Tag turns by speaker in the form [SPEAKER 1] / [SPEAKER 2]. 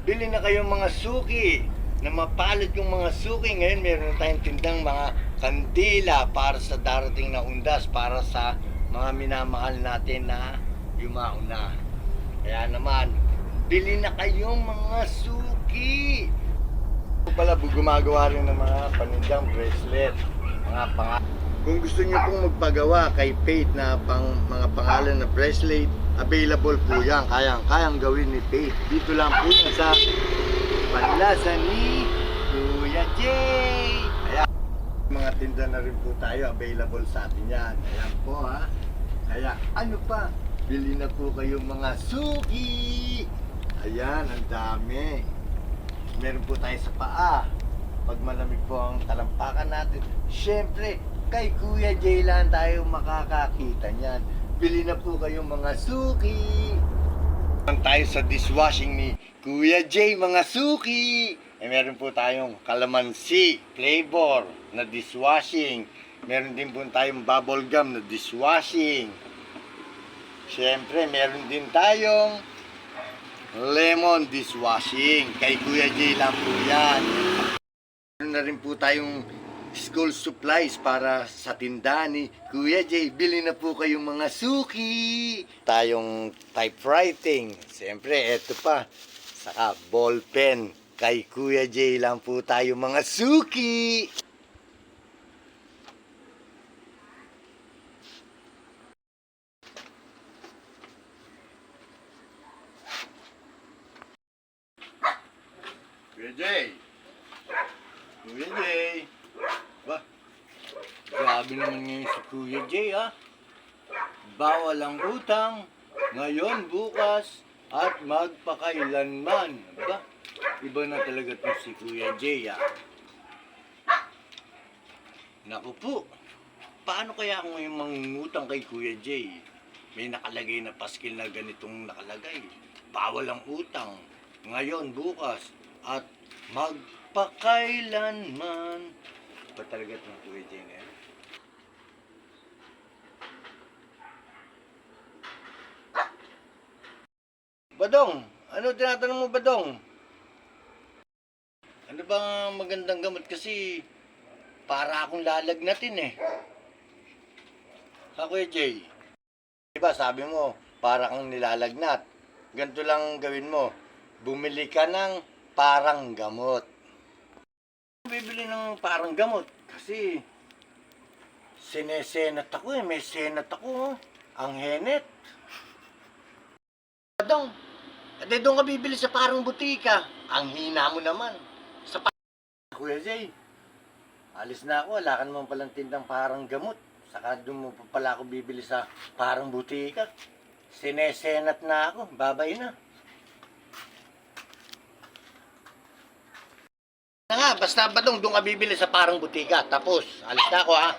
[SPEAKER 1] Bili na kayong mga suki na mapalad yung mga suki. Ngayon meron na tayong tindang mga kandila para sa darating na undas, para sa mga minamahal natin na yumauna. Kaya naman, bili na kayong mga suki. Ito pala, gumagawa rin ng mga panindang bracelet, mga kung gusto niyo pong magpagawa kay Faith na mga pangalan na bracelet, available po yan. Kayang gawin ni Faith. Dito lang po yan sa Panlasan ni Kuya Jay. Ayan, mga tinda na rin po tayo, available sa atin yan. Ayan po ha. Kaya ano pa, bili na po kayong mga suki. Ayan, ang dami. Meron po tayo sa paa. Pag malamig po ang talampakan natin, syempre, kay Kuya Jay lang tayo makakakita niyan. Bili na po kayong mga suki. Tayo sa dishwashing ni Kuya Jay, mga suki. Meron po tayong calamansi flavor na dishwashing. Meron din po tayong bubble gum na dishwashing. Siyempre, meron din tayong lemon dishwashing. Kay Kuya Jay lang po yan. Meron na rin po tayong school supplies para sa tindahan ni Kuya Jay. Bili na po kayong mga suki. Tayong typewriting. Siyempre, eto pa. Saka ball pen. Kay Kuya Jay lang po tayo mga suki. Kuya Jay. Kuya Jay. Ba, grabe naman ngayon si Kuya Jay ha. Bawal ang utang, ngayon, bukas, at magpakailanman. Ba, iba na talaga itong si Kuya Jay ha. Naku po, paano kaya ako ngayon mangungutang kay Kuya Jay? May nakalagay na paskil na ganitong nakalagay. Bawal ang utang, ngayon, bukas, at magpakailanman. Pa talaga itong Kuya Jay na yan. Badong, ano tinatanong mo, Badong? Ano bang magandang gamot kasi para akong lalagnatin eh. Ha, Kuya Jay? Diba sabi mo, para kang nilalagnat. Ganito lang gawin mo. Bumili ka ng parang gamot. Bibili ng parang gamot kasi sinesenat ako eh. May senat ako. Ang henet. Badong, ate doon ka bibili sa parang butika. Ang hina mo naman. Sa Kuya Jay, alis na ako. Wala ka naman palang tindang parang gamot. Saka doon mo pa pala ako bibili sa parang butika. Sinesenat na ako. Babay na. Nga, basta Badong, doon ka bibili sa parang butika. Tapos, alis na ako ha.